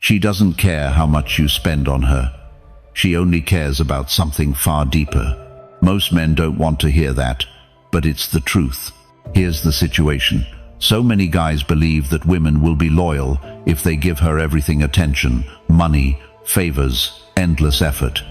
She doesn't care how much you spend on her. She only cares about something far deeper. Most men don't want to hear that, but it's the truth. Here's the situation. So many guys believe that women will be loyal if they give her everything: attention, money, favors, endless effort.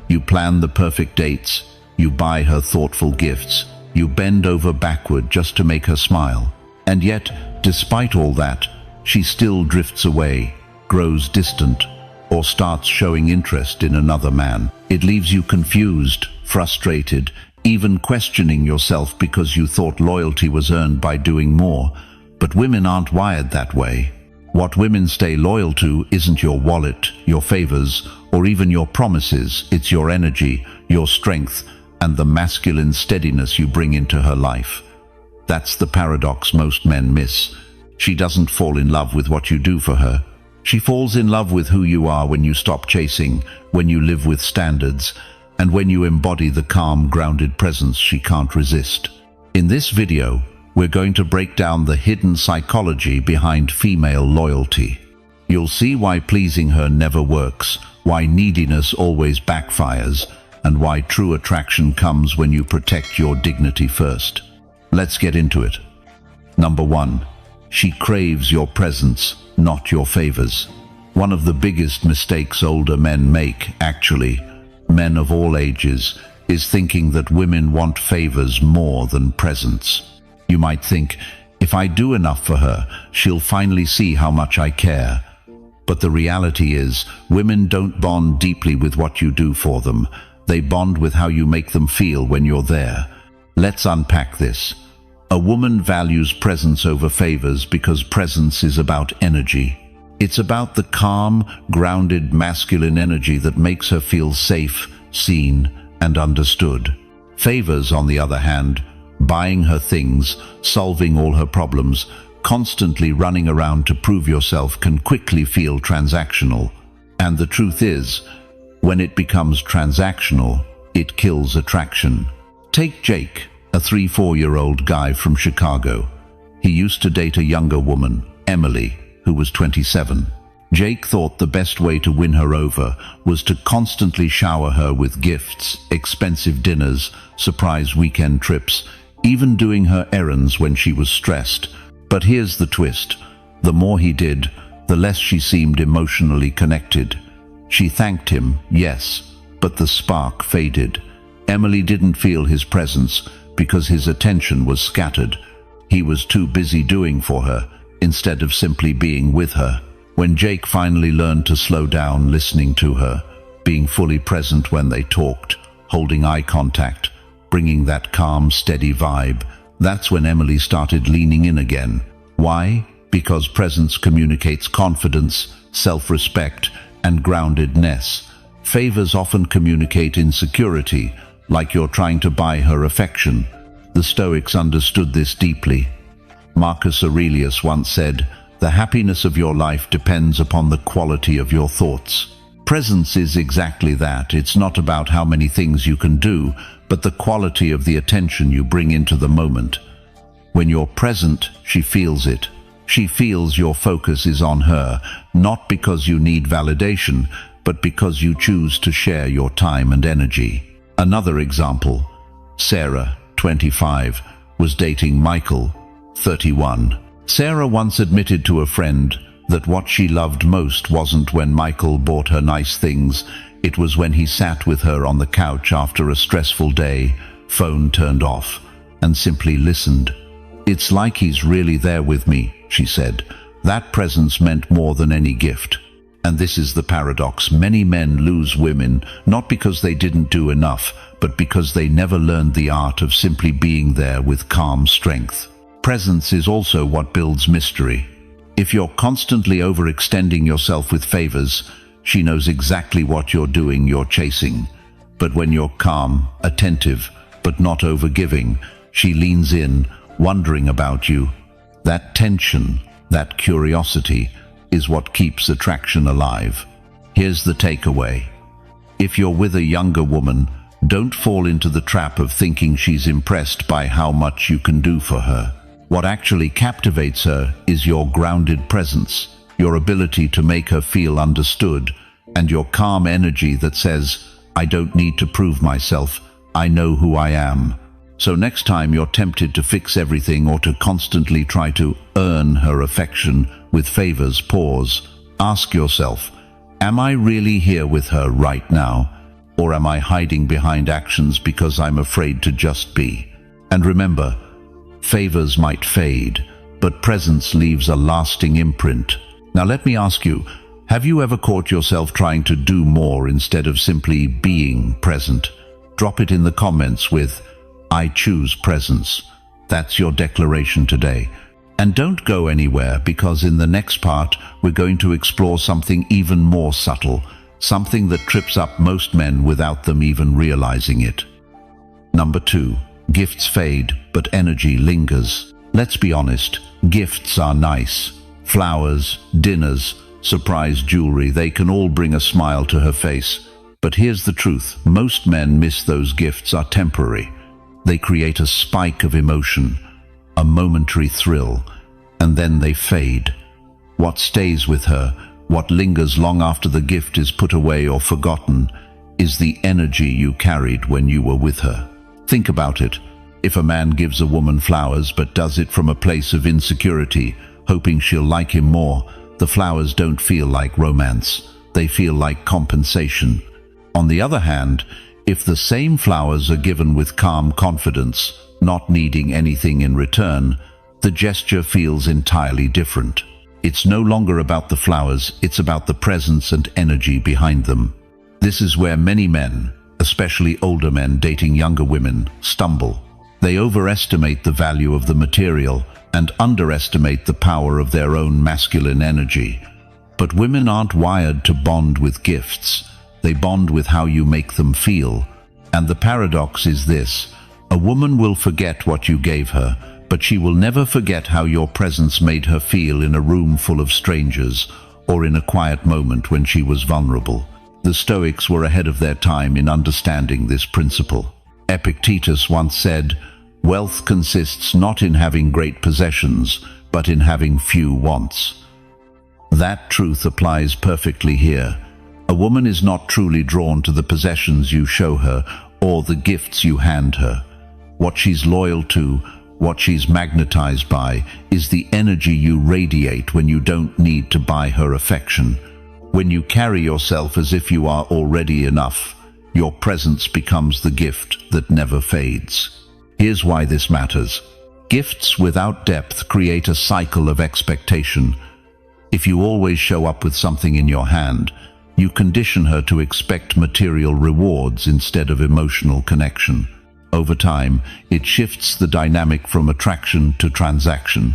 You plan the perfect dates, you buy her thoughtful gifts, you bend over backward just to make her smile. And yet, despite all that, she still drifts away, grows distant, or starts showing interest in another man. It leaves you confused, frustrated, even questioning yourself because you thought loyalty was earned by doing more. But women aren't wired that way. What women stay loyal to isn't your wallet, your favors, or even your promises. It's your energy, your strength, and the masculine steadiness you bring into her life. That's the paradox most men miss. She doesn't fall in love with what you do for her. She falls in love with who you are when you stop chasing, when you live with standards, and when you embody the calm, grounded presence she can't resist. In this video, we're going to break down the hidden psychology behind female loyalty. You'll see why pleasing her never works, why neediness always backfires, and why true attraction comes when you protect your dignity first. Let's get into it. Number 1. She craves your presence, not your favors. One of the biggest mistakes older men make, actually, men of all ages, is thinking that women want favors more than presence. You might think, if I do enough for her, she'll finally see how much I care. But the reality is, women don't bond deeply with what you do for them. They bond with how you make them feel when you're there. Let's unpack this. A woman values presence over favors because presence is about energy. It's about the calm, grounded, masculine energy that makes her feel safe, seen, and understood. Favors, on the other hand, buying her things, solving all her problems, constantly running around to prove yourself, can quickly feel transactional. And the truth is, when it becomes transactional, it kills attraction. Take Jake, a 3-4-year-old guy from Chicago. He used to date a younger woman, Emily, who was 27. Jake thought the best way to win her over was to constantly shower her with gifts, expensive dinners, surprise weekend trips, even doing her errands when she was stressed. But here's the twist. The more he did, the less she seemed emotionally connected. She thanked him, yes, but the spark faded. Emily didn't feel his presence because his attention was scattered. He was too busy doing for her, instead of simply being with her. When Jake finally learned to slow down, listening to her, being fully present when they talked, holding eye contact, bringing that calm, steady vibe, that's when Emily started leaning in again. Why? Because presence communicates confidence, self-respect, and groundedness. Favors often communicate insecurity, like you're trying to buy her affection. The Stoics understood this deeply. Marcus Aurelius once said, "The happiness of your life depends upon the quality of your thoughts." Presence is exactly that. It's not about how many things you can do, but the quality of the attention you bring into the moment. When you're present, she feels it. She feels your focus is on her, not because you need validation, but because you choose to share your time and energy. Another example, Sarah, 25, was dating Michael, 31. Sarah once admitted to a friend that what she loved most wasn't when Michael bought her nice things, it was when he sat with her on the couch after a stressful day, phone turned off, and simply listened. "It's like he's really there with me," she said. That presence meant more than any gift. And this is the paradox. Many men lose women, not because they didn't do enough, but because they never learned the art of simply being there with calm strength. Presence is also what builds mystery. If you're constantly overextending yourself with favors, she knows exactly what you're doing, you're chasing. But when you're calm, attentive, but not overgiving, she leans in, wondering about you. That tension, that curiosity, is what keeps attraction alive. Here's the takeaway. If you're with a younger woman, don't fall into the trap of thinking she's impressed by how much you can do for her. What actually captivates her is your grounded presence, your ability to make her feel understood, and your calm energy that says, I don't need to prove myself, I know who I am. So next time you're tempted to fix everything or to constantly try to earn her affection with favors, pause. Ask yourself, am I really here with her right now? Or am I hiding behind actions because I'm afraid to just be? And remember, favors might fade, but presence leaves a lasting imprint. Now let me ask you, have you ever caught yourself trying to do more instead of simply being present? Drop it in the comments with, I choose presence. That's your declaration today. And don't go anywhere, because in the next part, we're going to explore something even more subtle, something that trips up most men without them even realizing it. Number 2, gifts fade, but energy lingers. Let's be honest, gifts are nice. Flowers, dinners, surprise jewelry, they can all bring a smile to her face. But here's the truth, most men miss those gifts are temporary. They create a spike of emotion, a momentary thrill, and then they fade. What stays with her, what lingers long after the gift is put away or forgotten, is the energy you carried when you were with her. Think about it. If a man gives a woman flowers but does it from a place of insecurity, hoping she'll like him more, the flowers don't feel like romance. They feel like compensation. On the other hand, if the same flowers are given with calm confidence, not needing anything in return, the gesture feels entirely different. It's no longer about the flowers, it's about the presence and energy behind them. This is where many men, especially older men dating younger women, stumble. They overestimate the value of the material and underestimate the power of their own masculine energy. But women aren't wired to bond with gifts. They bond with how you make them feel. And the paradox is this: a woman will forget what you gave her, but she will never forget how your presence made her feel in a room full of strangers or in a quiet moment when she was vulnerable. The Stoics were ahead of their time in understanding this principle. Epictetus once said, "Wealth consists not in having great possessions, but in having few wants." That truth applies perfectly here. A woman is not truly drawn to the possessions you show her or the gifts you hand her. What she's loyal to, what she's magnetized by, is the energy you radiate when you don't need to buy her affection. When you carry yourself as if you are already enough, your presence becomes the gift that never fades. Here's why this matters. Gifts without depth create a cycle of expectation. If you always show up with something in your hand, you condition her to expect material rewards instead of emotional connection. Over time, it shifts the dynamic from attraction to transaction.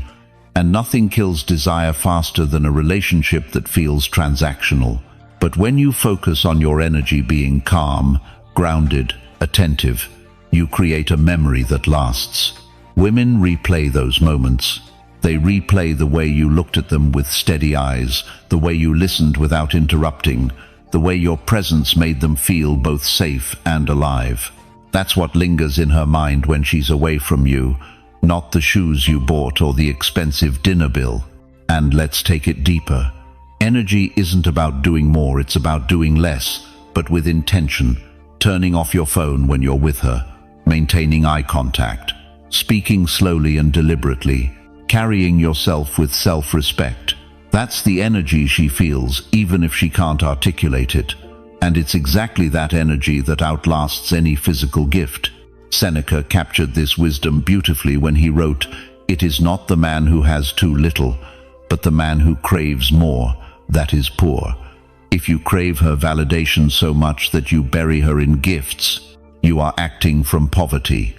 And nothing kills desire faster than a relationship that feels transactional. But when you focus on your energy being calm, grounded, attentive, you create a memory that lasts. Women replay those moments. They replay the way you looked at them with steady eyes, the way you listened without interrupting, the way your presence made them feel both safe and alive. That's what lingers in her mind when she's away from you, not the shoes you bought or the expensive dinner bill. And let's take it deeper. Energy isn't about doing more, it's about doing less, but with intention. Turning off your phone when you're with her, maintaining eye contact, speaking slowly and deliberately, carrying yourself with self-respect. That's the energy she feels, even if she can't articulate it. And it's exactly that energy that outlasts any physical gift. Seneca captured this wisdom beautifully when he wrote, "It is not the man who has too little, but the man who craves more, that is poor." If you crave her validation so much that you bury her in gifts, you are acting from poverty.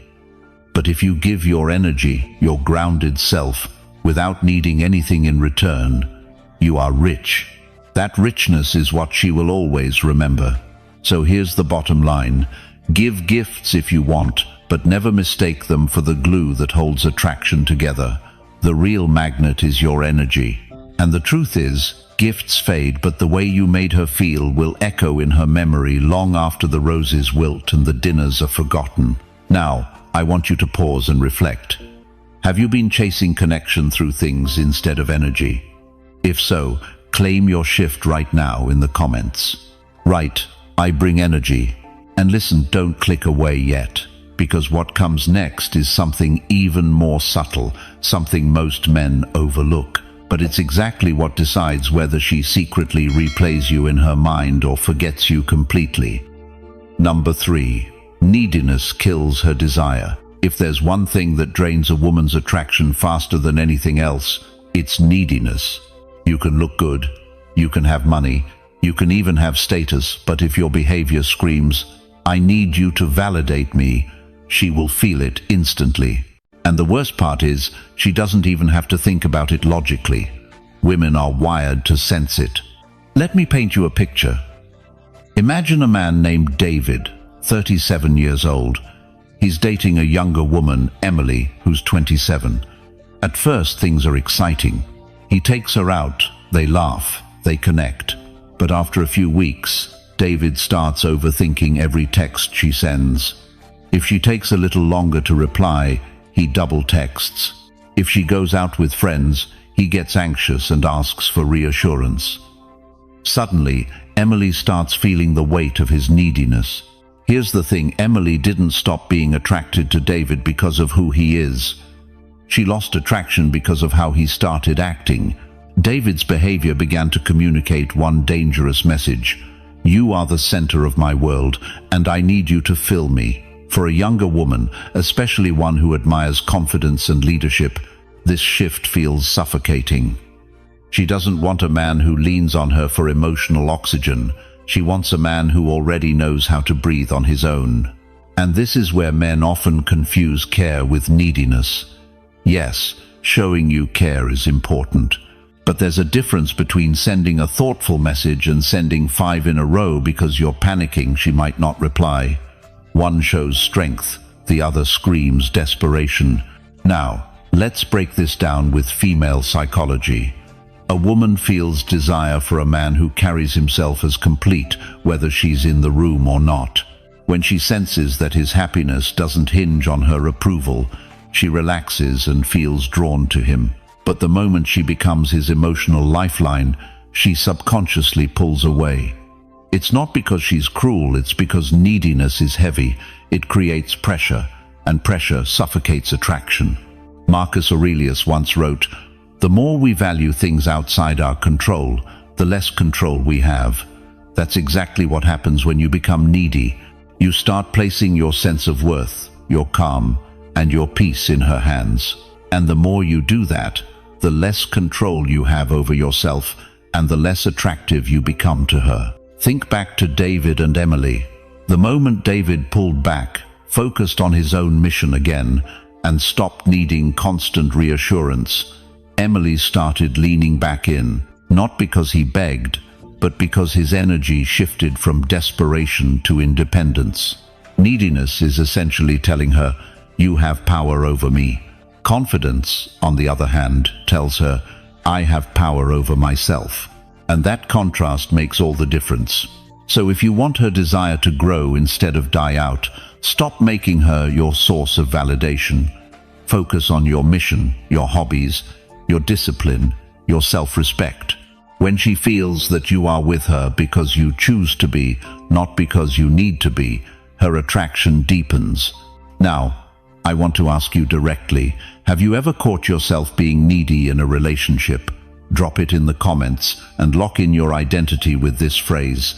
But if you give your energy, your grounded self, without needing anything in return, you are rich. That richness is what she will always remember. So here's the bottom line. Give gifts if you want, but never mistake them for the glue that holds attraction together. The real magnet is your energy. And the truth is, gifts fade, but the way you made her feel will echo in her memory long after the roses wilt and the dinners are forgotten. Now, I want you to pause and reflect. Have you been chasing connection through things instead of energy? If so, Claim your shift right now in the comments. Write, I bring energy. And listen, don't click away yet, because what comes next is something even more subtle, something most men overlook. But it's exactly what decides whether she secretly replays you in her mind or forgets you completely. Number 3. Neediness kills her desire. If there's one thing that drains a woman's attraction faster than anything else, it's neediness. You can look good, you can have money, you can even have status, but if your behavior screams, I need you to validate me, she will feel it instantly. And the worst part is, she doesn't even have to think about it logically. Women are wired to sense it. Let me paint you a picture. Imagine a man named David, 37 years old. He's dating a younger woman, Emily, who's 27. At first, things are exciting. He takes her out, they laugh, they connect. But after a few weeks, David starts overthinking every text she sends. If she takes a little longer to reply, he double texts. If she goes out with friends, he gets anxious and asks for reassurance. Suddenly, Emily starts feeling the weight of his neediness. Here's the thing, Emily didn't stop being attracted to David because of who he is. She lost attraction because of how he started acting. David's behavior began to communicate one dangerous message. You are the center of my world, and I need you to fill me. For a younger woman, especially one who admires confidence and leadership, this shift feels suffocating. She doesn't want a man who leans on her for emotional oxygen. She wants a man who already knows how to breathe on his own. And this is where men often confuse care with neediness. Yes, showing you care is important. But there's a difference between sending a thoughtful message and sending 5 in a row because you're panicking she might not reply. One shows strength, the other screams desperation. Now, let's break this down with female psychology. A woman feels desire for a man who carries himself as complete, whether she's in the room or not. When she senses that his happiness doesn't hinge on her approval, she relaxes and feels drawn to him. But the moment she becomes his emotional lifeline, she subconsciously pulls away. It's not because she's cruel, it's because neediness is heavy. It creates pressure, and pressure suffocates attraction. Marcus Aurelius once wrote, "The more we value things outside our control, the less control we have." That's exactly what happens when you become needy. You start placing your sense of worth, your calm, and your peace in her hands. And the more you do that, the less control you have over yourself and the less attractive you become to her. Think back to David and Emily. The moment David pulled back, focused on his own mission again, and stopped needing constant reassurance, Emily started leaning back in, not because he begged, but because his energy shifted from desperation to independence. Neediness is essentially telling her, "You have power over me." Confidence, on the other hand, tells her, "I have power over myself." And that contrast makes all the difference. So if you want her desire to grow instead of die out, stop making her your source of validation. Focus on your mission, your hobbies, your discipline, your self-respect. When she feels that you are with her because you choose to be, not because you need to be, her attraction deepens. Now, I want to ask you directly, have you ever caught yourself being needy in a relationship? Drop it in the comments and lock in your identity with this phrase,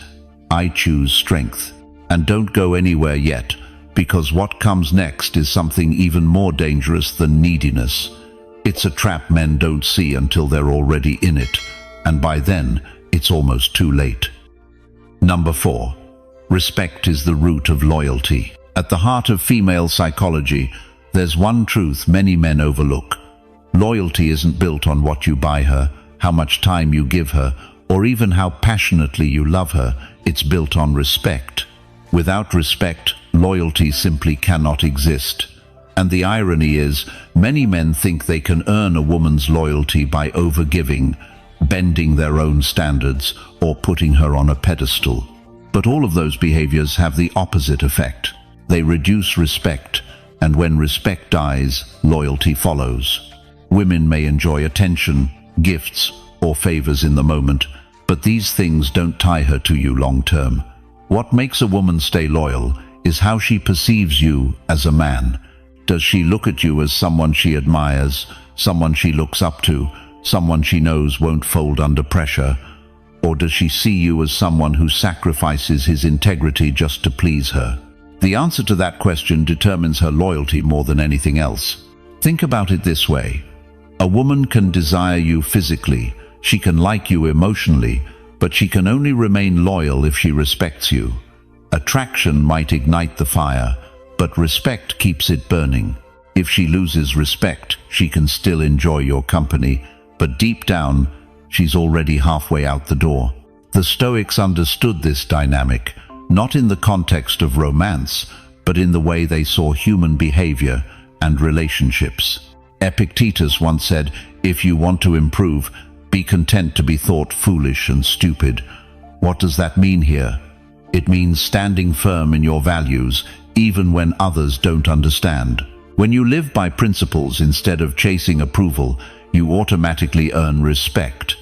"I choose strength." And don't go anywhere yet, because what comes next is something even more dangerous than neediness. It's a trap men don't see until they're already in it, and by then, it's almost too late. Number 4. Respect is the root of loyalty. At the heart of female psychology, there's one truth many men overlook. Loyalty isn't built on what you buy her, how much time you give her, or even how passionately you love her. It's built on respect. Without respect, loyalty simply cannot exist. And the irony is, many men think they can earn a woman's loyalty by overgiving, bending their own standards, or putting her on a pedestal. But all of those behaviors have the opposite effect. They reduce respect, and when respect dies, loyalty follows. Women may enjoy attention, gifts, or favors in the moment, but these things don't tie her to you long term. What makes a woman stay loyal is how she perceives you as a man. Does she look at you as someone she admires, someone she looks up to, someone she knows won't fold under pressure? Or does she see you as someone who sacrifices his integrity just to please her? The answer to that question determines her loyalty more than anything else. Think about it this way. A woman can desire you physically, she can like you emotionally, but she can only remain loyal if she respects you. Attraction might ignite the fire, but respect keeps it burning. If she loses respect, she can still enjoy your company, but deep down, she's already halfway out the door. The Stoics understood this dynamic, not in the context of romance, but in the way they saw human behavior and relationships. Epictetus once said, "If you want to improve, be content to be thought foolish and stupid." What does that mean here? It means standing firm in your values, even when others don't understand. When you live by principles instead of chasing approval, you automatically earn respect.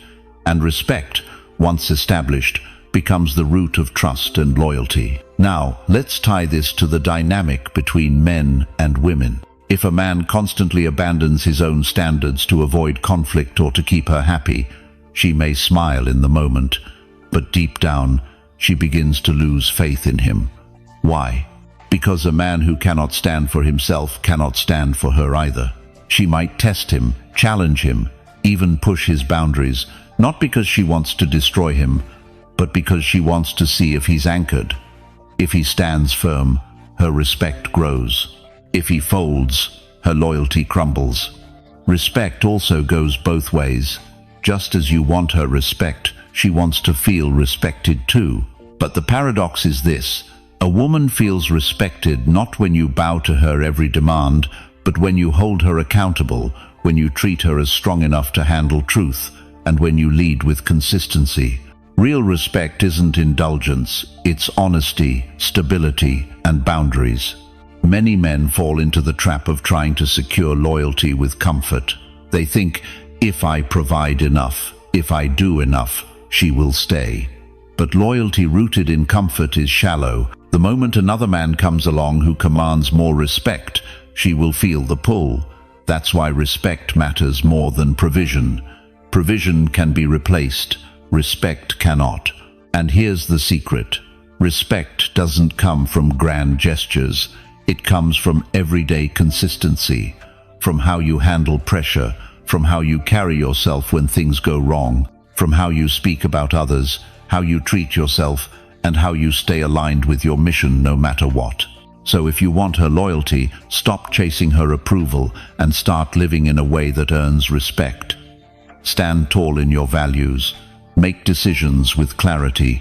And respect, once established, becomes the root of trust and loyalty. Now, let's tie this to the dynamic between men and women. If a man constantly abandons his own standards to avoid conflict or to keep her happy, she may smile in the moment, but deep down, she begins to lose faith in him. Why? Because a man who cannot stand for himself cannot stand for her either. She might test him, challenge him, even push his boundaries, not because she wants to destroy him, but because she wants to see if he's anchored. If he stands firm, her respect grows. If he folds, her loyalty crumbles. Respect also goes both ways. Just as you want her respect, she wants to feel respected too. But the paradox is this: a woman feels respected not when you bow to her every demand, but when you hold her accountable, when you treat her as strong enough to handle truth, and when you lead with consistency. Real respect isn't indulgence, it's honesty, stability, and boundaries. Many men fall into the trap of trying to secure loyalty with comfort. They think, if I provide enough, if I do enough, she will stay. But loyalty rooted in comfort is shallow. The moment another man comes along who commands more respect, she will feel the pull. That's why respect matters more than provision. Provision can be replaced, respect cannot. And here's the secret: respect doesn't come from grand gestures. It comes from everyday consistency, from how you handle pressure, from how you carry yourself when things go wrong, from how you speak about others, how you treat yourself, and how you stay aligned with your mission no matter what. So if you want her loyalty, stop chasing her approval and start living in a way that earns respect. Stand tall in your values. Make decisions with clarity.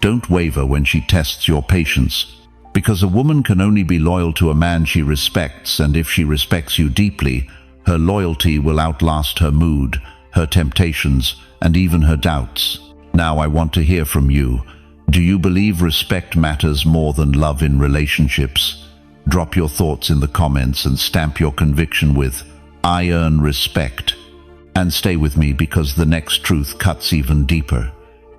Don't waver when she tests your patience. Because a woman can only be loyal to a man she respects, and if she respects you deeply, her loyalty will outlast her mood, her temptations, and even her doubts. Now I want to hear from you. Do you believe respect matters more than love in relationships? Drop your thoughts in the comments and stamp your conviction with "I earn respect." And stay with me, because the next truth cuts even deeper.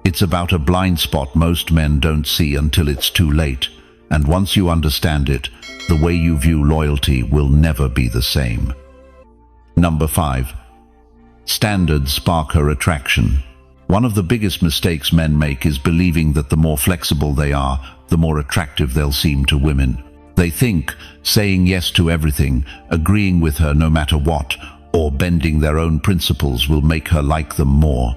It's about a blind spot most men don't see until it's too late. And once you understand it, the way you view loyalty will never be the same. Number 5. Standards spark her attraction. One of the biggest mistakes men make is believing that the more flexible they are, the more attractive they'll seem to women. They think saying yes to everything, agreeing with her no matter what, or bending their own principles will make her like them more.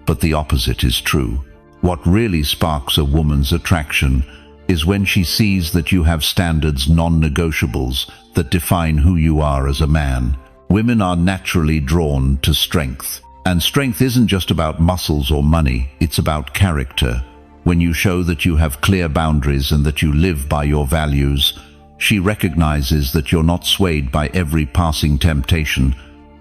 But the opposite is true. What really sparks a woman's attraction is when she sees that you have standards, non-negotiables, that define who you are as a man. Women are naturally drawn to strength. And strength isn't just about muscles or money, it's about character. When you show that you have clear boundaries and that you live by your values, she recognizes that you're not swayed by every passing temptation,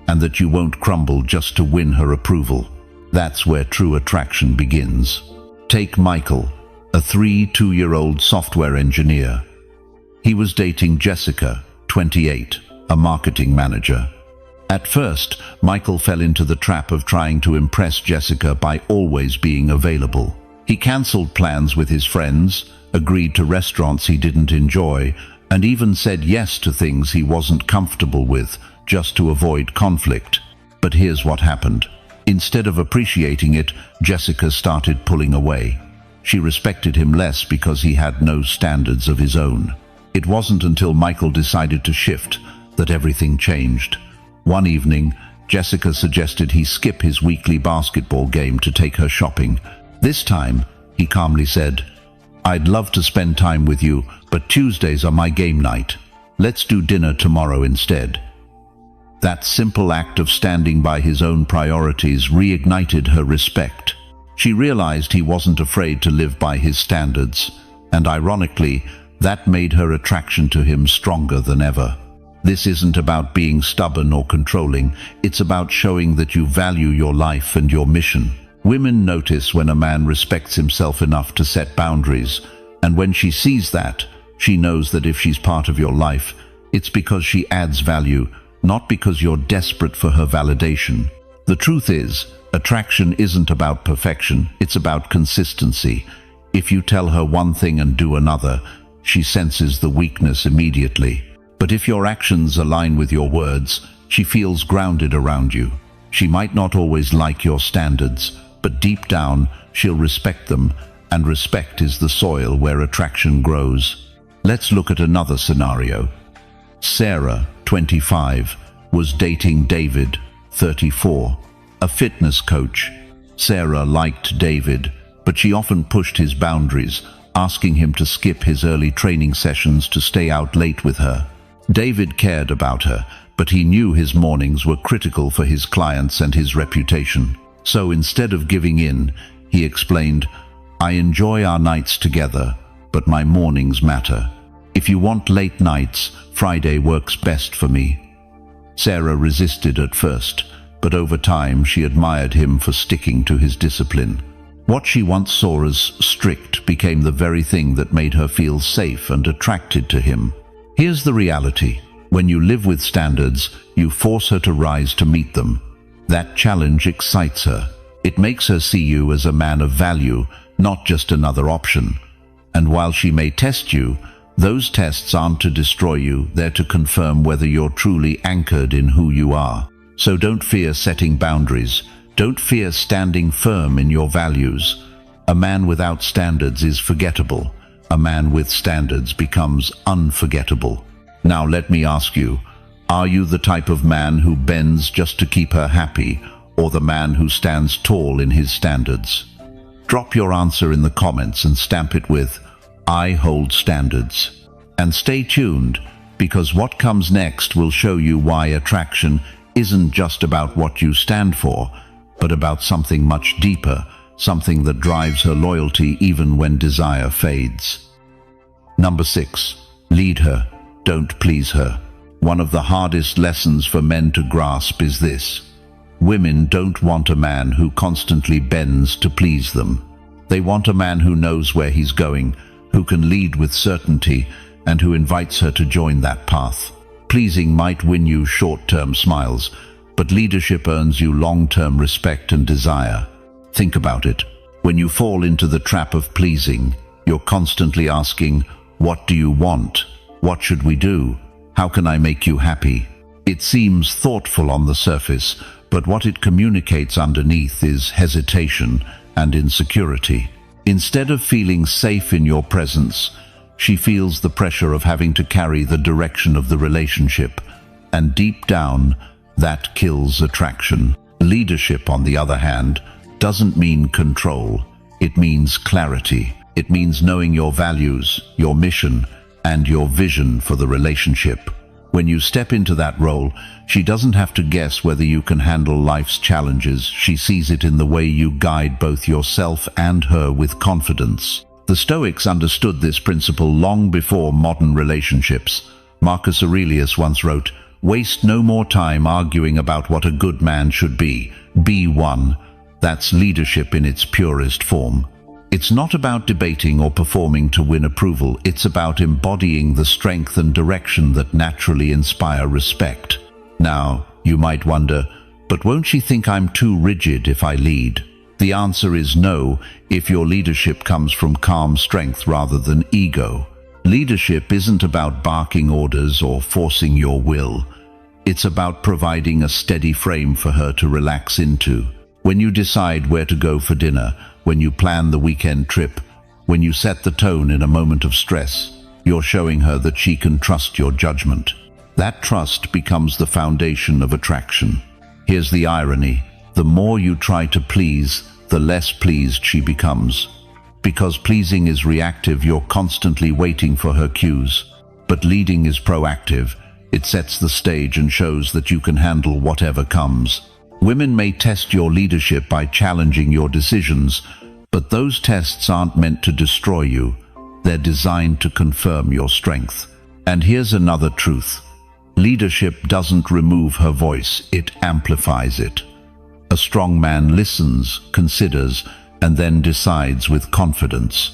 and that you won't crumble just to win her approval. That's where true attraction begins. Take Michael, a 32-year-old software engineer. He was dating Jessica, 28, a marketing manager. At first, Michael fell into the trap of trying to impress Jessica by always being available. He cancelled plans with his friends, agreed to restaurants he didn't enjoy, and even said yes to things he wasn't comfortable with, just to avoid conflict. But here's what happened. Instead of appreciating it, Jessica started pulling away. She respected him less because he had no standards of his own. It wasn't until Michael decided to shift that everything changed. One evening, Jessica suggested he skip his weekly basketball game to take her shopping. This time, he calmly said, "I'd love to spend time with you, but Tuesdays are my game night. Let's do dinner tomorrow instead." That simple act of standing by his own priorities reignited her respect. She realized he wasn't afraid to live by his standards, and ironically, that made her attraction to him stronger than ever. This isn't about being stubborn or controlling, it's about showing that you value your life and your mission. Women notice when a man respects himself enough to set boundaries, and when she sees that, she knows that if she's part of your life, it's because she adds value, not because you're desperate for her validation. The truth is, attraction isn't about perfection, it's about consistency. If you tell her one thing and do another, she senses the weakness immediately. But if your actions align with your words, she feels grounded around you. She might not always like your standards, but deep down, she'll respect them, and respect is the soil where attraction grows. Let's look at another scenario. Sarah, 25, was dating David, 34, a fitness coach. Sarah liked David, but she often pushed his boundaries, asking him to skip his early training sessions to stay out late with her. David cared about her, but he knew his mornings were critical for his clients and his reputation. So instead of giving in, he explained, "I enjoy our nights together, but my mornings matter. If you want late nights, Friday works best for me." Sarah resisted at first, but over time she admired him for sticking to his discipline. What she once saw as strict became the very thing that made her feel safe and attracted to him. Here's the reality. When you live with standards, you force her to rise to meet them. That challenge excites her. It makes her see you as a man of value, not just another option. And while she may test you, those tests aren't to destroy you, they're to confirm whether you're truly anchored in who you are. So don't fear setting boundaries. Don't fear standing firm in your values. A man without standards is forgettable. A man with standards becomes unforgettable. Now let me ask you, are you the type of man who bends just to keep her happy, or the man who stands tall in his standards? Drop your answer in the comments and stamp it with, "I hold standards." And stay tuned, because what comes next will show you why attraction isn't just about what you stand for, but about something much deeper, something that drives her loyalty even when desire fades. Number 6. Lead her, don't please her. One of the hardest lessons for men to grasp is this. Women don't want a man who constantly bends to please them. They want a man who knows where he's going, who can lead with certainty, and who invites her to join that path. Pleasing might win you short-term smiles, but leadership earns you long-term respect and desire. Think about it. When you fall into the trap of pleasing, you're constantly asking, "What do you want? What should we do? How can I make you happy?" It seems thoughtful on the surface, but what it communicates underneath is hesitation and insecurity. Instead of feeling safe in your presence, she feels the pressure of having to carry the direction of the relationship, and deep down, that kills attraction. Leadership, on the other hand, doesn't mean control. It means clarity. It means knowing your values, your mission, and your vision for the relationship. When you step into that role, she doesn't have to guess whether you can handle life's challenges. She sees it in the way you guide both yourself and her with confidence. The Stoics understood this principle long before modern relationships. Marcus Aurelius once wrote, "Waste no more time arguing about what a good man should be. Be one." That's leadership in its purest form. It's not about debating or performing to win approval. It's about embodying the strength and direction that naturally inspire respect. Now, You might wonder, but won't she think I'm too rigid if I lead? The answer is no, if your leadership comes from calm strength rather than ego. Leadership isn't about barking orders or forcing your will. It's about providing a steady frame for her to relax into. When you decide where to go for dinner, when you plan the weekend trip, when you set the tone in a moment of stress, you're showing her that she can trust your judgment. That trust becomes the foundation of attraction. Here's the irony. The more you try to please, the less pleased she becomes. Because pleasing is reactive, you're constantly waiting for her cues. But leading is proactive. It sets the stage and shows that you can handle whatever comes. Women may test your leadership by challenging your decisions, but those tests aren't meant to destroy you. They're designed to confirm your strength. And here's another truth. Leadership doesn't remove her voice, it amplifies it. A strong man listens, considers, and then decides with confidence.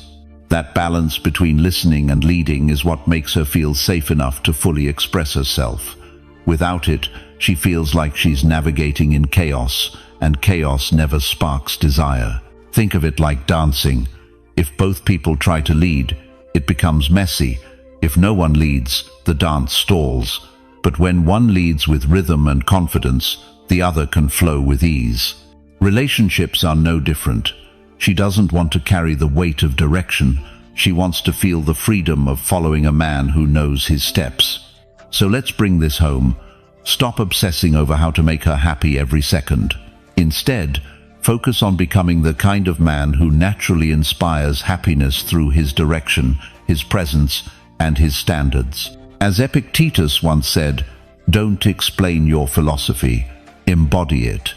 That balance between listening and leading is what makes her feel safe enough to fully express herself. Without it, she feels like she's navigating in chaos, and chaos never sparks desire. Think of it like dancing. If both people try to lead, it becomes messy. If no one leads, the dance stalls. But when one leads with rhythm and confidence, the other can flow with ease. Relationships are no different. She doesn't want to carry the weight of direction. She wants to feel the freedom of following a man who knows his steps. So let's bring this home. Stop obsessing over how to make her happy every second. Instead, focus on becoming the kind of man who naturally inspires happiness through his direction, his presence, and his standards. As Epictetus once said, don't explain your philosophy, embody it.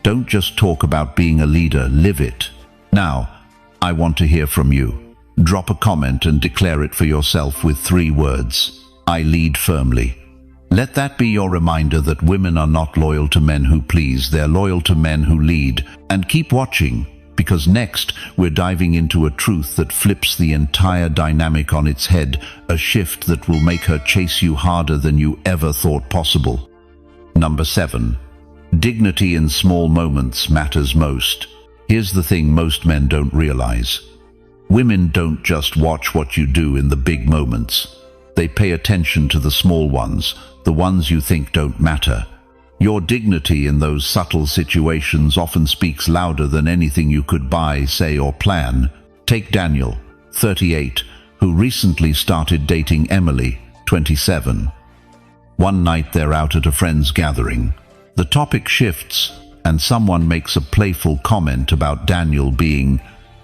Don't just talk about being a leader, live it. Now, I want to hear from you. Drop a comment and declare it for yourself with 3 words. I lead firmly. Let that be your reminder that women are not loyal to men who please, they're loyal to men who lead. And keep watching, because next we're diving into a truth that flips the entire dynamic on its head, a shift that will make her chase you harder than you ever thought possible. Number 7. Dignity in small moments matters most. Here's the thing most men don't realize. Women don't just watch what you do in the big moments. They pay attention to the small ones, the ones you think don't matter. Your dignity in those subtle situations often speaks louder than anything you could buy, say, or plan. Take Daniel, 38, who recently started dating Emily, 27. One night they're out at a friend's gathering. The topic shifts, and someone makes a playful comment about Daniel being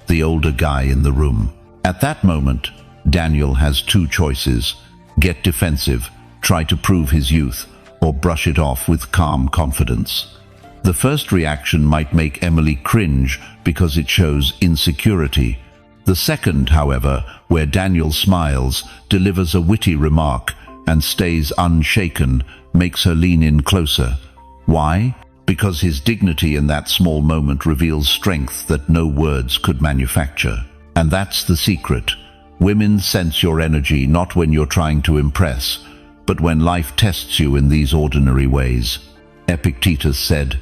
the older guy in the room. At that moment, Daniel has 2 choices: get defensive, try to prove his youth, or brush it off with calm confidence. The first reaction might make Emily cringe because it shows insecurity. The second, however, where Daniel smiles, delivers a witty remark, and stays unshaken, makes her lean in closer. Why? Because his dignity in that small moment reveals strength that no words could manufacture. And that's the secret. Women sense your energy not when you're trying to impress, but when life tests you in these ordinary ways. Epictetus said,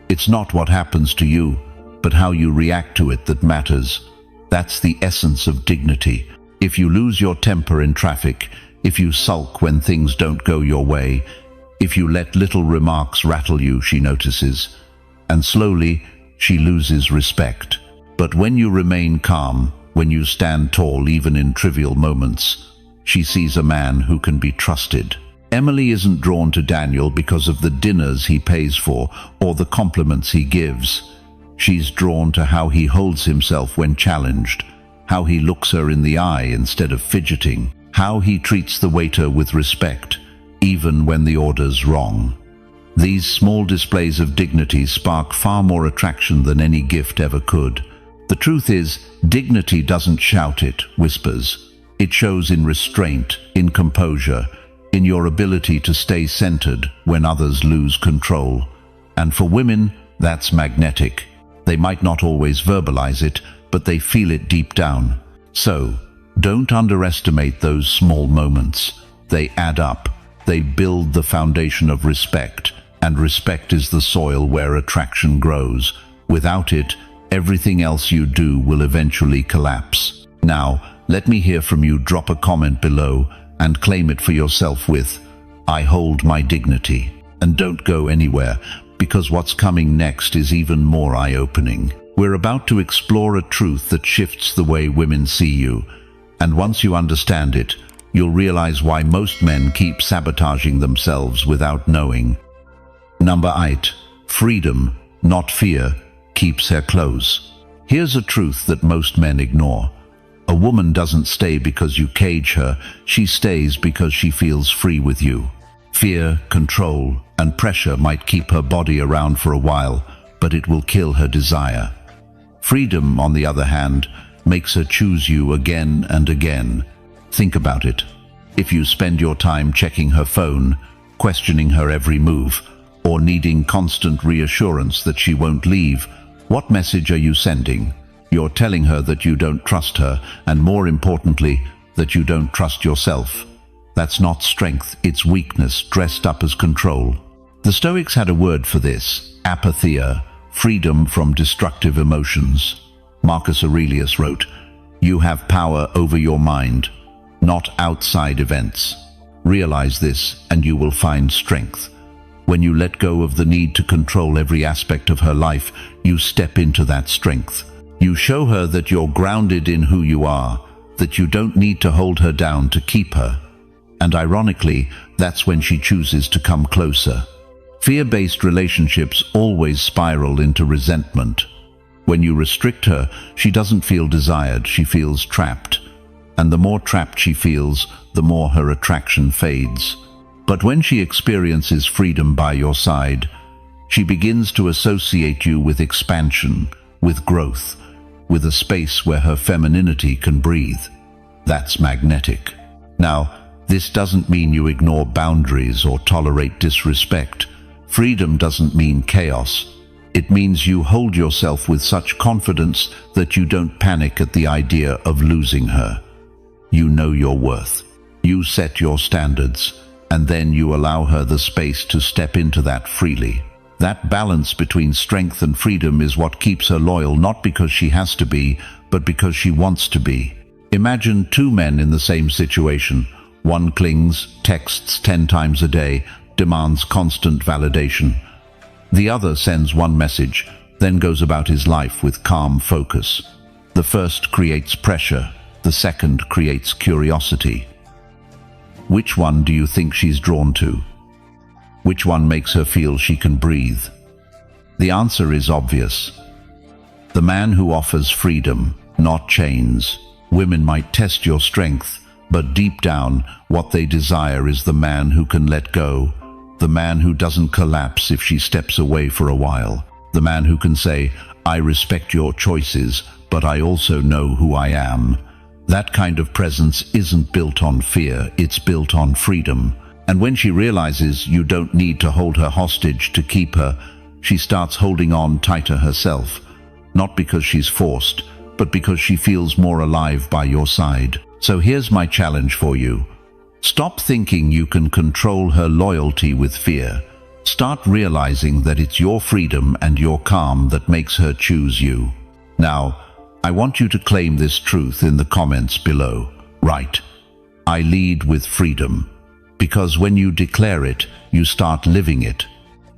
"It's not what happens to you, but how you react to it that matters." That's the essence of dignity. If you lose your temper in traffic, if you sulk when things don't go your way, if you let little remarks rattle you, she notices. And slowly, she loses respect. But when you remain calm, when you stand tall even in trivial moments, she sees a man who can be trusted. Emily isn't drawn to Daniel because of the dinners he pays for or the compliments he gives. She's drawn to how he holds himself when challenged, how he looks her in the eye instead of fidgeting, how he treats the waiter with respect, even when the order's wrong. These small displays of dignity spark far more attraction than any gift ever could. The truth is, dignity doesn't shout, it whispers. It shows in restraint, in composure, in your ability to stay centered when others lose control. And for women, that's magnetic. They might not always verbalize it, but they feel it deep down. So, don't underestimate those small moments. They add up. They build the foundation of respect, And respect is the soil where attraction grows. Without it, everything else you do will eventually collapse. Now, let me hear from you. Drop a comment below and claim it for yourself with, "I hold my dignity." And don't go anywhere, because what's coming next is even more eye-opening. We're about to explore a truth that shifts the way women see you. And once you understand it, you'll realize why most men keep sabotaging themselves without knowing. Number 8. Freedom, not fear, keeps her close. Here's a truth that most men ignore. A woman doesn't stay because you cage her, she stays because she feels free with you. Fear, control, and pressure might keep her body around for a while, but it will kill her desire. Freedom, on the other hand, makes her choose you again and again. Think about it. If you spend your time checking her phone, questioning her every move, or needing constant reassurance that she won't leave, what message are you sending? You're telling her that you don't trust her, and more importantly, that you don't trust yourself. That's not strength, it's weakness dressed up as control. The Stoics had a word for this, apatheia, freedom from destructive emotions. Marcus Aurelius wrote, "You have power over your mind, not outside events. Realize this and you will find strength." When you let go of the need to control every aspect of her life, you step into that strength. You show her that you're grounded in who you are, that you don't need to hold her down to keep her. And ironically, that's when she chooses to come closer. Fear-based relationships always spiral into resentment. When you restrict her, she doesn't feel desired, she feels trapped. And the more trapped she feels, the more her attraction fades. But when she experiences freedom by your side, she begins to associate you with expansion, with growth, with a space where her femininity can breathe. That's magnetic. Now, this doesn't mean you ignore boundaries or tolerate disrespect. Freedom doesn't mean chaos. It means you hold yourself with such confidence that you don't panic at the idea of losing her. You know your worth. You set your standards, and then you allow her the space to step into that freely. That balance between strength and freedom is what keeps her loyal, not because she has to be, but because she wants to be. Imagine two men in the same situation. One clings, texts 10 times a day, demands constant validation. The other sends one message, then goes about his life with calm focus. The first creates pressure, the second creates curiosity. Which one do you think she's drawn to? Which one makes her feel she can breathe? The answer is obvious. The man who offers freedom, not chains. Women might test your strength, but deep down, what they desire is the man who can let go, the man who doesn't collapse if she steps away for a while, the man who can say, "I respect your choices, but I also know who I am." That kind of presence isn't built on fear, it's built on freedom. And when she realizes you don't need to hold her hostage to keep her, she starts holding on tighter herself, not because she's forced, but because she feels more alive by your side. So here's my challenge for you. Stop thinking you can control her loyalty with fear. Start realizing that it's your freedom and your calm that makes her choose you. Now, I want you to claim this truth in the comments below. Write, "I lead with freedom." Because when you declare it, you start living it.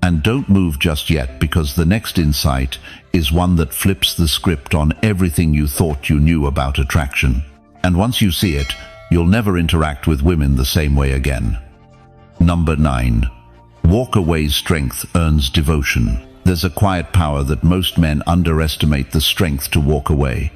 And don't move just yet, because the next insight is one that flips the script on everything you thought you knew about attraction. And once you see it, you'll never interact with women the same way again. Number 9. Walk away's strength earns devotion. There's a quiet power that most men underestimate: the strength to walk away.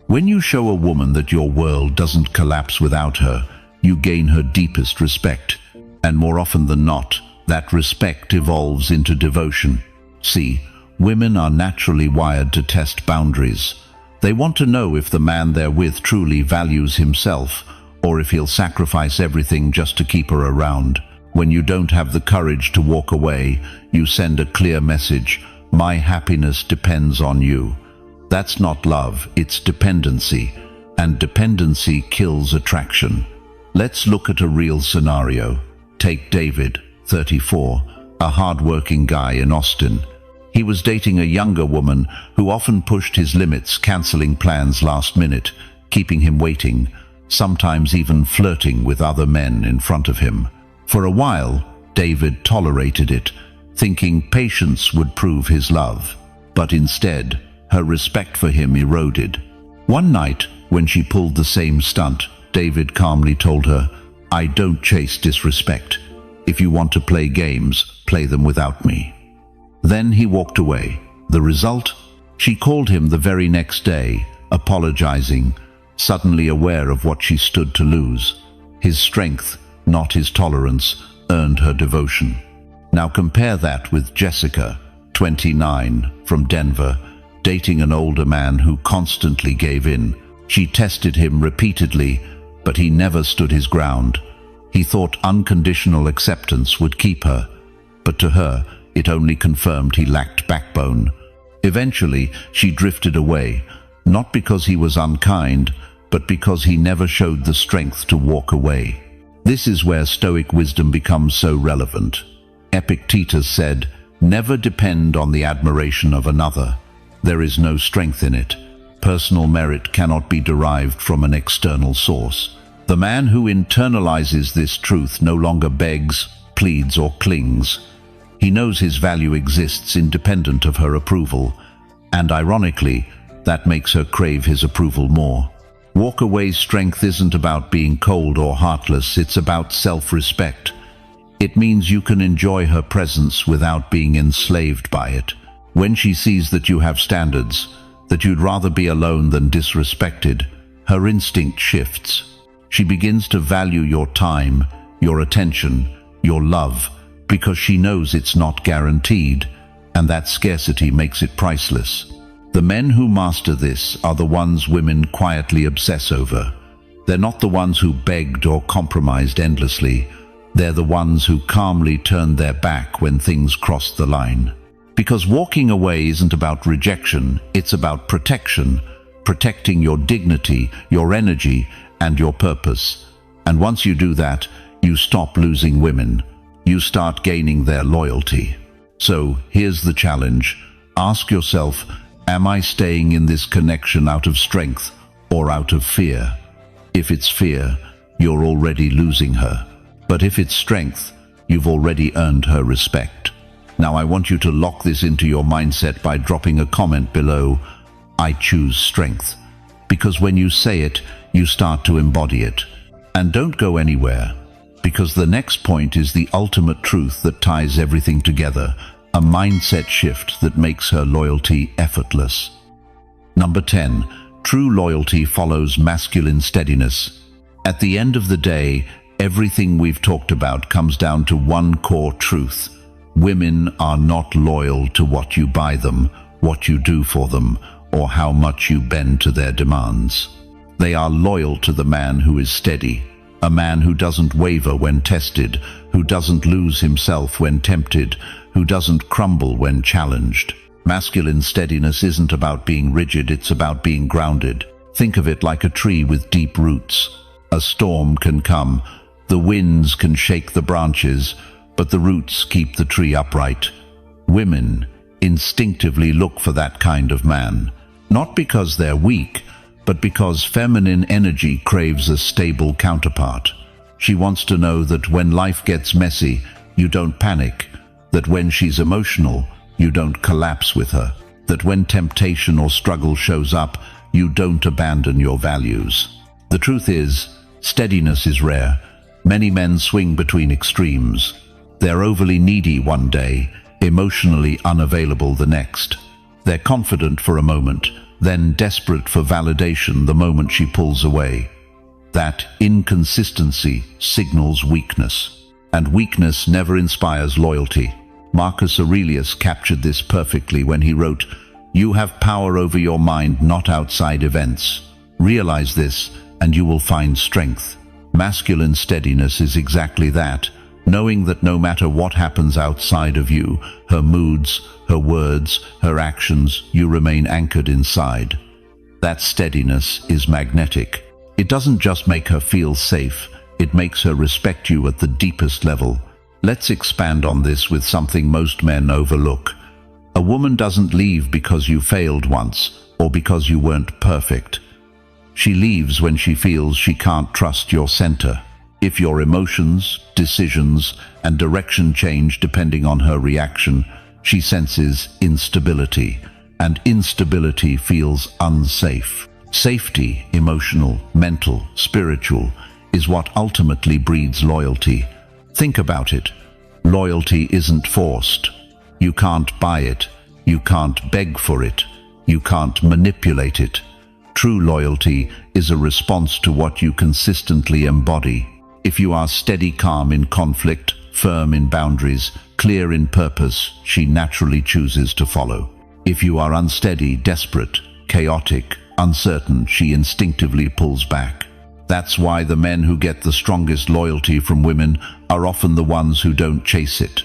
When you show a woman that your world doesn't collapse without her, you gain her deepest respect. And more often than not, that respect evolves into devotion. See, women are naturally wired to test boundaries. They want to know if the man they're with truly values himself, or if he'll sacrifice everything just to keep her around. When you don't have the courage to walk away, you send a clear message: "My happiness depends on you." That's not love, it's dependency, and dependency kills attraction. Let's look at a real scenario. Take David, 34, a hard-working guy in Austin. He was dating a younger woman who often pushed his limits, canceling plans last minute, keeping him waiting, sometimes even flirting with other men in front of him. For a while, David tolerated it, thinking patience would prove his love. But instead, her respect for him eroded. One night, when she pulled the same stunt, David calmly told her, "I don't chase disrespect. If you want to play games, play them without me." Then he walked away. The result? She called him the very next day, apologizing, suddenly aware of what she stood to lose. His strength, not his tolerance, earned her devotion. Now compare that with Jessica, 29, from Denver, dating an older man who constantly gave in. She tested him repeatedly, but he never stood his ground. He thought unconditional acceptance would keep her, but to her, it only confirmed he lacked backbone. Eventually, she drifted away, not because he was unkind, but because he never showed the strength to walk away. This is where Stoic wisdom becomes so relevant. Epictetus said, "Never depend on the admiration of another. There is no strength in it. Personal merit cannot be derived from an external source." The man who internalizes this truth no longer begs, pleads, or clings. He knows his value exists independent of her approval, and ironically, that makes her crave his approval more. Walk-away strength isn't about being cold or heartless, it's about self-respect. It means you can enjoy her presence without being enslaved by it. When she sees that you have standards, that you'd rather be alone than disrespected, her instinct shifts. She begins to value your time, your attention, your love, because she knows it's not guaranteed, and that scarcity makes it priceless. The men who master this are the ones women quietly obsess over. They're not the ones who begged or compromised endlessly. They're the ones who calmly turned their back when things crossed the line. Because walking away isn't about rejection, it's about protection, protecting your dignity, your energy, and your purpose. And once you do that, you stop losing women. You start gaining their loyalty. So here's the challenge. Ask yourself, am I staying in this connection out of strength or out of fear? If it's fear, you're already losing her. But if it's strength, you've already earned her respect. Now I want you to lock this into your mindset by dropping a comment below, "I choose strength." Because when you say it, you start to embody it. And don't go anywhere, because the next point is the ultimate truth that ties everything together, a mindset shift that makes her loyalty effortless. Number 10. True loyalty follows masculine steadiness. At the end of the day, everything we've talked about comes down to one core truth. Women are not loyal to what you buy them, what you do for them, or how much you bend to their demands. They are loyal to the man who is steady, a man who doesn't waver when tested, who doesn't lose himself when tempted, who doesn't crumble when challenged. Masculine steadiness isn't about being rigid, it's about being grounded. Think of it like a tree with deep roots. A storm can come, the winds can shake the branches, but the roots keep the tree upright. Women instinctively look for that kind of man, not because they're weak, but because feminine energy craves a stable counterpart. She wants to know that when life gets messy, you don't panic, that when she's emotional, you don't collapse with her, that when temptation or struggle shows up, you don't abandon your values. The truth is, steadiness is rare. Many men swing between extremes. They're overly needy one day, emotionally unavailable the next. They're confident for a moment, then desperate for validation the moment she pulls away. That inconsistency signals weakness, and weakness never inspires loyalty. Marcus Aurelius captured this perfectly when he wrote, "You have power over your mind, not outside events. Realize this, and you will find strength." Masculine steadiness is exactly that, knowing that no matter what happens outside of you, her moods, her words, her actions, you remain anchored inside. That steadiness is magnetic. It doesn't just make her feel safe, it makes her respect you at the deepest level. Let's expand on this with something most men overlook. A woman doesn't leave because you failed once or because you weren't perfect. She leaves when she feels she can't trust your center. If your emotions, decisions, and direction change depending on her reaction, she senses instability, and instability feels unsafe. Safety, emotional, mental, spiritual, is what ultimately breeds loyalty. Think about it. Loyalty isn't forced. You can't buy it. You can't beg for it. You can't manipulate it. True loyalty is a response to what you consistently embody. If you are steady, calm in conflict, firm in boundaries, clear in purpose, she naturally chooses to follow. If you are unsteady, desperate, chaotic, uncertain, she instinctively pulls back. That's why the men who get the strongest loyalty from women are often the ones who don't chase it.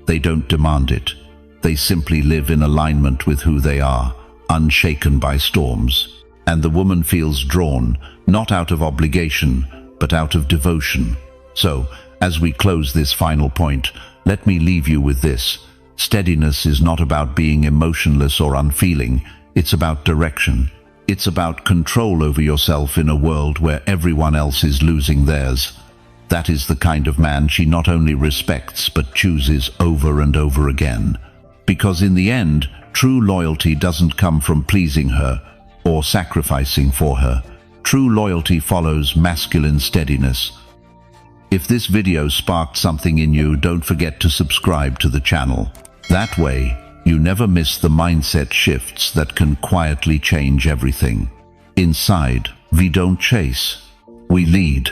They don't demand it. They simply live in alignment with who they are, unshaken by storms. And the woman feels drawn, not out of obligation, but out of devotion. So, as we close this final point, let me leave you with this. Steadiness is not about being emotionless or unfeeling. It's about direction. It's about control over yourself in a world where everyone else is losing theirs. That is the kind of man she not only respects, but chooses over and over again. Because in the end, true loyalty doesn't come from pleasing her or sacrificing for her. True loyalty follows masculine steadiness. If this video sparked something in you, don't forget to subscribe to the channel. That way, you never miss the mindset shifts that can quietly change everything. Inside, we don't chase, we lead,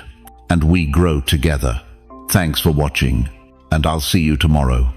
and we grow together. Thanks for watching, and I'll see you tomorrow.